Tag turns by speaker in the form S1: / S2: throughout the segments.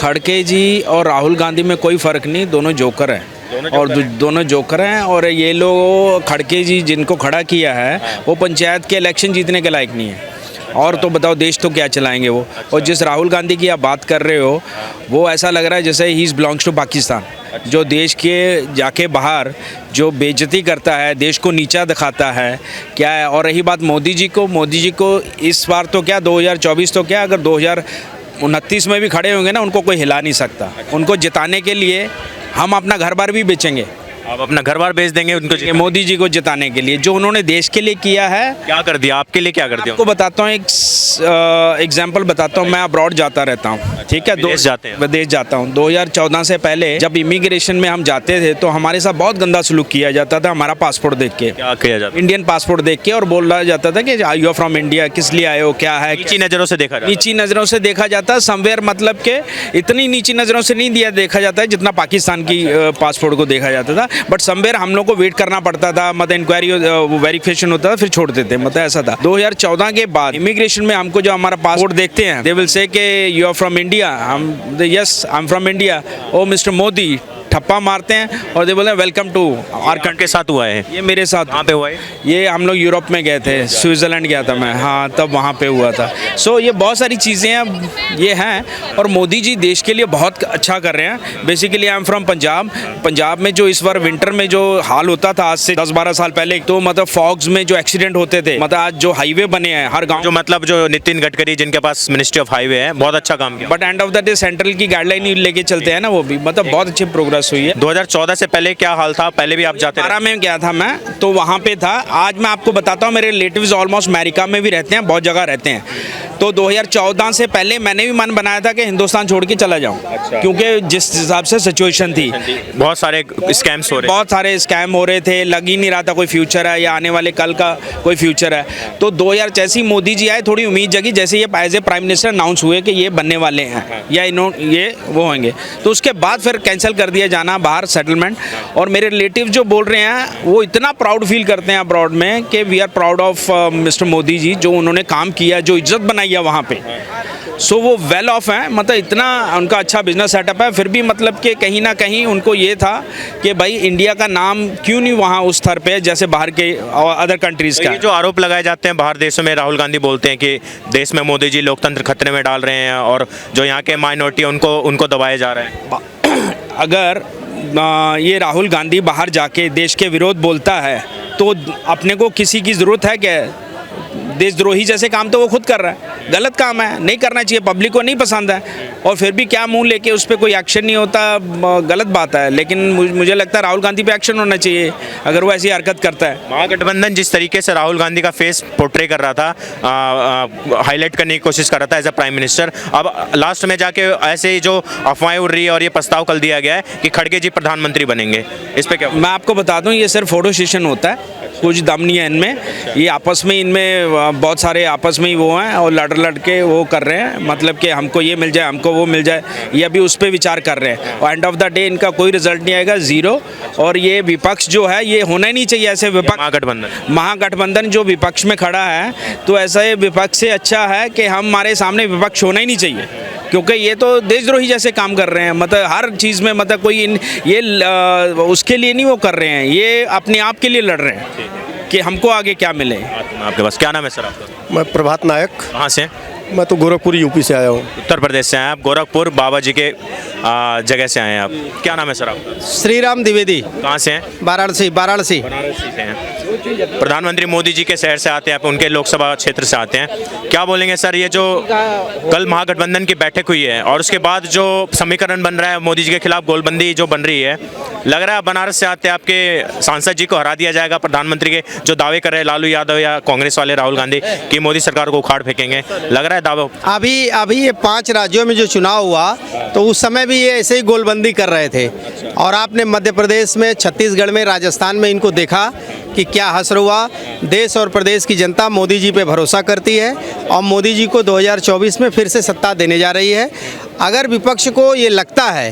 S1: खड़गे जी और राहुल गांधी में कोई फ़र्क नहीं, दोनों जोकर हैं और दोनों जोकर हैं। और ये लोग खड़गे जी जिनको खड़ा किया है वो पंचायत के इलेक्शन जीतने के लायक नहीं है, और तो बताओ देश तो क्या चलाएंगे वो। और जिस राहुल गांधी की आप बात कर रहे हो वो ऐसा लग रहा है जैसे he is belongs to Pakistan, जो देश के जाके बाहर जो बेइज्जती करता है, देश को नीचा दिखाता है क्या है। और रही बात मोदी जी को इस बार तो क्या 2024 तो क्या, अगर 2029 में भी खड़े होंगे ना उनको कोई हिला नहीं सकता। उनको जिताने के लिए हम अपना घर बार भी बेचेंगे।
S2: आप अपना घर बार बेच देंगे उनको
S1: मोदी जी को जिताने के लिए, जो उन्होंने देश के लिए किया है।
S2: क्या कर दिया आपके लिए, क्या कर दिया?
S1: आपको बताता हूँ, एक एग्जाम्पल बताता हूँ। मैं अब्रॉड जाता रहता हूँ, ठीक है,
S2: विदेश जाते हैं?
S1: विदेश जाता हूँ। 2014 से पहले जब इमिग्रेशन में हम जाते थे तो हमारे साथ बहुत गंदा सलूक किया जाता था। हमारा पासपोर्ट देख के,
S2: क्या किया जाता?
S1: इंडियन पासपोर्ट देख के, और बोला जाता था कि यू आर फ्रॉम इंडिया, किस लिए आए हो, क्या है।
S2: नीची नज़रों से देखा जाता?
S1: नीची नज़रों से देखा जाता समवेयर, मतलब के इतनी नीची नज़रों से नहीं देखा जाता है जितना पाकिस्तान की पासपोर्ट को देखा जाता था। बट समवेयर हम लोग को वेट करना पड़ता था, मतलब इंक्वायरी वेरिफिकेशन होता था, फिर छोड़ देते, मतलब ऐसा था। 2014 के बाद इमिग्रेशन में हमको जो हमारा पासपोर्ट देखते हैं, दे विल से के यू आर फ्रॉम इंडिया, हम yes I am from India, oh mister Modi, ठप्पा मारते हैं और दे बोले वेलकम टू आवर कंट्री।
S2: के साथ हुआ है
S1: ये मेरे साथ
S2: कहाँ पे हुआ है?
S1: ये हम लोग यूरोप में गए थे, स्विट्ज़रलैंड गया था मैं, हाँ, तब वहाँ पे हुआ था। सो ये बहुत सारी चीज़ें हैं, ये हैं। और मोदी जी देश के लिए बहुत अच्छा कर रहे हैं। Basically I am from Punjab. Punjab में जो इस बार विंटर में जो हाल होता था आज से 10-12 साल पहले, तो मतलब फॉग्स में जो एक्सीडेंट होते थे, मतलब आज जो हाईवे बने हैं हर गाँव,
S2: जो मतलब जो नितिन गडकरी जिनके पास मिनिस्ट्री ऑफ हाईवे है, बहुत अच्छा काम किया।
S1: But end of the day central की गाइडलाइन लेके चलते हैं ना, वो भी मतलब बहुत अच्छी प्रोग्रेस हुई है।
S2: 2014 से पहले क्या हाल था? पहले भी आप जाते रहे?
S1: 12 में गया था मैं, तो वहाँ पे था। आज मैं आपको बताता हूँ, मेरे रिलेटिव्स ऑलमोस्ट अमेरिका में भी रहते हैं, बहुत जगह रहते हैं। तो 2014 से पहले मैंने भी मन बनाया था कि हिंदुस्तान छोड़ के चला जाऊँ, क्योंकि जिस हिसाब से सिचुएशन थी,
S2: बहुत सारे स्कैम्स हो रहे,
S1: बहुत सारे स्कैम हो रहे थे, लग ही नहीं रहा था कोई फ्यूचर है या आने वाले कल का कोई फ्यूचर है। तो 2000 जैसे ही मोदी जी आए, थोड़ी उम्मीद जगी, जैसे ये as a prime minister announce हुए कि ये बनने वाले हैं या ये वो होंगे, तो उसके बाद फिर कैंसिल कर दिया जाना बाहर सेटलमेंट। और मेरे रिलेटिव जो बोल रहे हैं वो इतना प्राउड फील करते हैं अब्रॉड में कि we are proud of mister Modi ji, जो उन्होंने काम किया, जो इज्जत बनाई है वहाँ पे। सो वो वेल ऑफ हैं, मतलब इतना उनका अच्छा बिजनेस सेटअप है। फिर भी मतलब कि कहीं ना कहीं उनको ये था कि भाई इंडिया का नाम क्यों नहीं वहाँ उस स्तर पे जैसे बाहर के अदर कंट्रीज़ का।
S2: ये जो आरोप लगाए जाते हैं बाहर देशों में, राहुल गांधी बोलते हैं कि देश में मोदी जी लोकतंत्र खतरे में डाल रहे हैं और जो यहाँ के माइनॉरिटी है उनको दबाया जा रहा है।
S1: अगर ये राहुल गांधी बाहर जाके देश के विरोध बोलता है तो अपने को किसी की ज़रूरत है क्या? देशद्रोही जैसे काम तो वो खुद कर रहा है, गलत काम है, नहीं करना चाहिए, पब्लिक को नहीं पसंद है। और फिर भी क्या मुंह लेके उस पर कोई एक्शन नहीं होता, गलत बात है। लेकिन मुझे लगता है राहुल गांधी पे एक्शन होना चाहिए अगर वो ऐसी हरकत करता है।
S2: महागठबंधन जिस तरीके से राहुल गांधी का फेस पोर्ट्रे कर रहा था, हाईलाइट करने की कोशिश कर रहा था एज अ प्राइम मिनिस्टर, अब लास्ट में जाके ऐसे ही जो अफवाहें उड़ रही है और ये प्रस्ताव कल दिया गया है कि खड़गे जी प्रधानमंत्री बनेंगे, इस पर क्या?
S1: मैं आपको बता दूं, ये सिर्फ फोटो सेशन होता है, कुछ दम नहीं है इनमें। ये आपस में, इनमें बहुत सारे आपस में ही वो हैं और लड़ के वो कर रहे हैं, मतलब कि हमको ये मिल जाए, हमको वो मिल जाए, ये अभी उस पर विचार कर रहे हैं। और एंड ऑफ द डे इनका कोई रिजल्ट नहीं आएगा, ज़ीरो। और ये विपक्ष जो है ये होना ही नहीं चाहिए ऐसे विपक्ष। महागठबंधन जो विपक्ष में खड़ा है, तो ऐसा ये विपक्ष से अच्छा है कि हमारे सामने विपक्ष होना ही नहीं चाहिए, क्योंकि ये तो देशद्रोही जैसे काम कर रहे हैं। मतलब हर चीज़ में, मतलब कोई ये उसके लिए नहीं वो कर रहे हैं, ये अपने आप के लिए लड़ रहे हैं कि हमको आगे क्या मिले।
S2: आपके पास क्या नाम है सर आपका?
S3: मैं प्रभात नायक।
S2: कहाँ से?
S3: मैं तो गोरखपुर यूपी से आया हूँ।
S2: उत्तर प्रदेश से आए आप, गोरखपुर बाबा जी के जगह से आए हैं आप। क्या नाम है सर आपका?
S3: श्री राम द्विवेदी।
S2: कहाँ से हैं?
S3: वाराणसी।
S2: वाराणसी से हैं। प्रधानमंत्री मोदी जी के शहर से आते हैं आप, उनके लोकसभा क्षेत्र से आते हैं। क्या बोलेंगे सर, ये जो कल महागठबंधन की बैठक हुई है और उसके बाद जो समीकरण बन रहा है, मोदी जी के खिलाफ गोलबंदी जो बन रही है, लग रहा है बनारस से आते आपके सांसद जी को हरा दिया जाएगा? प्रधानमंत्री के जो दावे कर रहे हैं लालू यादव या कांग्रेस वाले राहुल गांधी कि मोदी सरकार को उखाड़ फेंकेंगे, लग रहा है दावा?
S3: अभी ये 5 राज्यों में जो चुनाव हुआ तो उस समय भी ये ऐसे ही गोलबंदी कर रहे थे। और आपने मध्य प्रदेश में, छत्तीसगढ़ में, राजस्थान में इनको देखा कि क्या हश्र हुआ। देश और प्रदेश की जनता मोदी जी पे भरोसा करती है और मोदी जी को 2024 में फिर से सत्ता देने जा रही है। अगर विपक्ष को ये लगता है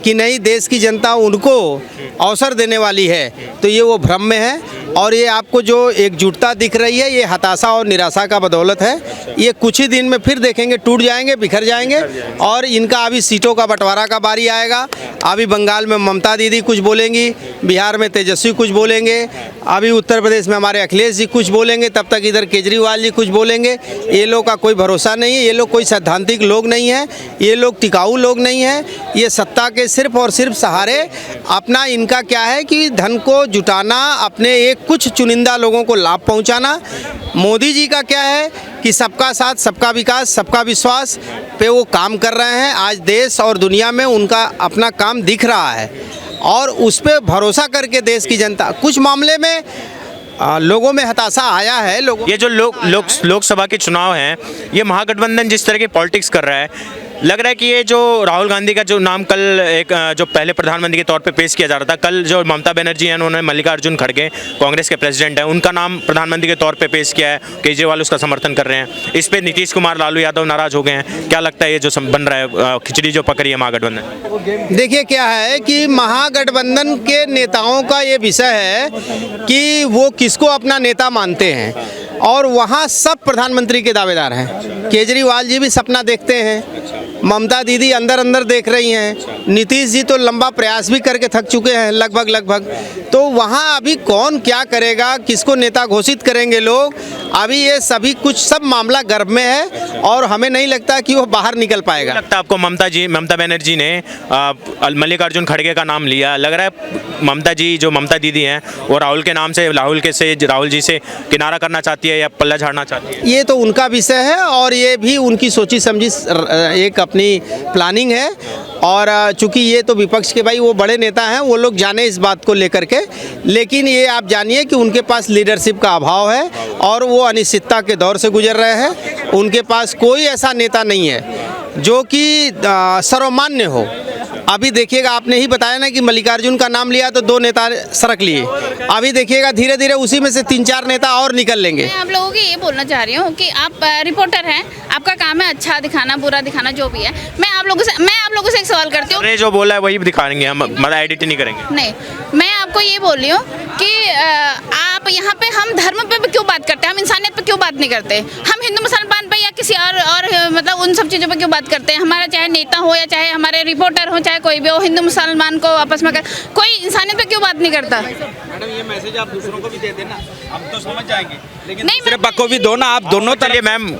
S3: कि नहीं, देश की जनता उनको अवसर देने वाली है, तो ये वो भ्रम में है। और ये आपको जो एकजुटता दिख रही है ये हताशा और निराशा का बदौलत है। ये कुछ ही दिन में फिर देखेंगे टूट जाएंगे, बिखर जाएंगे और इनका अभी सीटों का बंटवारा का बारी आएगा। अभी बंगाल में ममता दीदी कुछ बोलेंगी, बिहार में तेजस्वी कुछ बोलेंगे, अभी उत्तर प्रदेश में हमारे अखिलेश जी कुछ बोलेंगे, तब तक इधर केजरीवाल जी कुछ बोलेंगे। ये लोग का कोई भरोसा नहीं है, ये लोग कोई सैद्धांतिक लोग नहीं हैं, ये लोग टिकाऊ लोग नहीं हैं। ये सत्ता के सिर्फ और सिर्फ सहारे अपना इनका क्या है कि धन को जुटाना, अपने एक कुछ चुनिंदा लोगों को लाभ पहुंचाना। मोदी जी का क्या है कि सबका साथ, सबका विकास, सबका विश्वास पे वो काम कर रहे हैं। आज देश और दुनिया में उनका अपना काम दिख रहा है और उस पर भरोसा करके देश की जनता कुछ मामले में लोगों में हताशा आया है। लोगों
S2: ये जो लोकसभा के चुनाव हैं, ये महागठबंधन जिस तरह की पॉलिटिक्स कर रहा है, लग रहा है कि ये जो राहुल गांधी का जो नाम कल एक जो पहले प्रधानमंत्री के तौर पे पेश किया जा रहा था, कल जो ममता बनर्जी हैं उन्होंने मल्लिकार्जुन खड़गे कांग्रेस के प्रेसिडेंट हैं, उनका नाम प्रधानमंत्री के तौर पे पेश किया है। केजरीवाल उसका समर्थन कर रहे हैं। इस पे नीतीश कुमार, लालू यादव नाराज हो गए हैं। क्या लगता है ये जो बन रहा है खिचड़ी जो पकड़ी है महागठबंधन?
S3: देखिए क्या है कि महागठबंधन के नेताओं का ये विषय है कि वो किसको अपना नेता मानते हैं और वहाँ सब प्रधानमंत्री के दावेदार हैं। केजरीवाल जी भी सपना देखते हैं, ममता दीदी अंदर अंदर देख रही हैं, नीतीश जी तो लंबा प्रयास भी करके थक चुके हैं लगभग। तो वहाँ अभी कौन क्या करेगा, किसको नेता घोषित करेंगे लोग, अभी ये सभी कुछ सब मामला गर्भ में है और हमें नहीं लगता कि वो बाहर निकल पाएगा।
S2: लगता है आपको ममता बनर्जी ने मल्लिकार्जुन खड़गे का नाम लिया, लग रहा है ममता दीदी हैं वो राहुल के नाम से राहुल जी से किनारा करना चाहती है या पल्ला झाड़ना चाहती है?
S3: ये तो उनका विषय है और ये भी उनकी सोची समझी एक अपनी प्लानिंग है। और चूंकि ये तो विपक्ष के भाई वो बड़े नेता हैं, वो लोग जाने इस बात को लेकर के, लेकिन ये आप जानिए कि उनके पास लीडरशिप का अभाव है और वो अनिश्चितता के दौर से गुजर रहे हैं। उनके पास कोई ऐसा नेता नहीं है जो कि सर्वमान्य हो। अभी देखिएगा, आपने ही बताया ना कि मल्लिकार्जुन का नाम लिया तो 2 नेता सरक लिए। अभी देखिएगा धीरे धीरे उसी में से 3-4 नेता और निकल लेंगे।
S4: मैं आप लोगों को ये बोलना चाह रही हूँ कि आप रिपोर्टर हैं, आपका काम है अच्छा दिखाना, बुरा दिखाना, जो भी है। मैं आप लोगों से एक सवाल करती हूँ।
S2: जो बोला है वही दिखाएंगे हम, मतलब एडिट नहीं करेंगे।
S4: नहीं, मैं आपको ये बोल रही हूँ कि आप यहाँ पे हम धर्म पे भी क्यों बात करते हैं, हम इंसानियत पे क्यों बात नहीं करते? हम हिंदू मुसलमान पे या किसी और मतलब उन सब चीज़ों पे क्यों बात करते हैं? हमारा चाहे नेता हो या चाहे हमारे रिपोर्टर हो, चाहे कोई भी हो, हिंदू मुसलमान को आपस में कोई इंसानियत पे क्यों बात नहीं करता?
S1: मैडम ये मैसेज आप दूसरों को भी दे देना, हम तो समझ जाएंगे, लेकिन
S4: नहीं,
S1: दूसरे पक्ष को भी दो ना, आप दोनों तरफ।
S2: मैम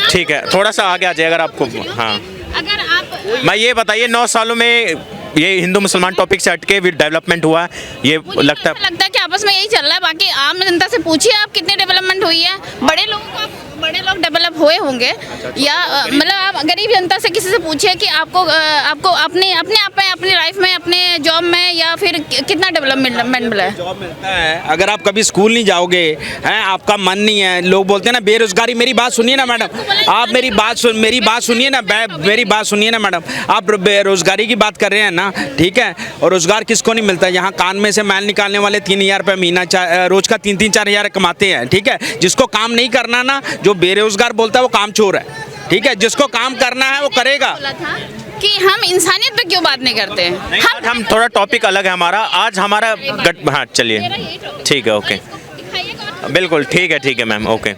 S2: ठीक है, थोड़ा सा आगे आ जाए अगर आपको। हाँ,
S4: अगर आप
S2: मैं ये बताइए 9 सालों में ये हिंदू मुसलमान टॉपिक से हटके भी डेवलपमेंट हुआ, ये लगता है
S4: कि आपस में यही चल रहा है। बाकी आम जनता से पूछिए आप कितनी डेवलपमेंट हुई है। बड़े लोग डेवलप हुए होंगे या मतलब आप गरीब जनता से किसी से पूछिए कि आपको अपने आप में, अपनी लाइफ में, अपने जॉब में या फिर कितना डेवलपमेंट मिला है।
S1: जॉब मिलता है, अगर आप कभी स्कूल नहीं जाओगे हैं, आपका मन नहीं है, लोग बोलते हैं ना बेरोजगारी। मेरी बात सुनिए ना मैडम, आप मेरी बात सुनिए ना मैडम, आप बेरोजगारी की बात कर रहे हैं ना, ठीक है। और रोजगार किसको नहीं मिलता? यहाँ कान में से मैल निकालने वाले 3,000 रुपये महीना रोज का 3-4 हज़ार कमाते हैं, ठीक है। जिसको काम नहीं करना ना, जो बेरोजगार बोलता है वो काम चोर है, ठीक है। जिसको काम करना है वो करेगा।
S4: कि हम इंसानियत पे क्यों बात नहीं करते हैं?
S2: हम थोड़ा टॉपिक अलग है हमारा आज, हमारा हाँ चलिए ठीक है, ओके, बिल्कुल ठीक है मैम, ओके।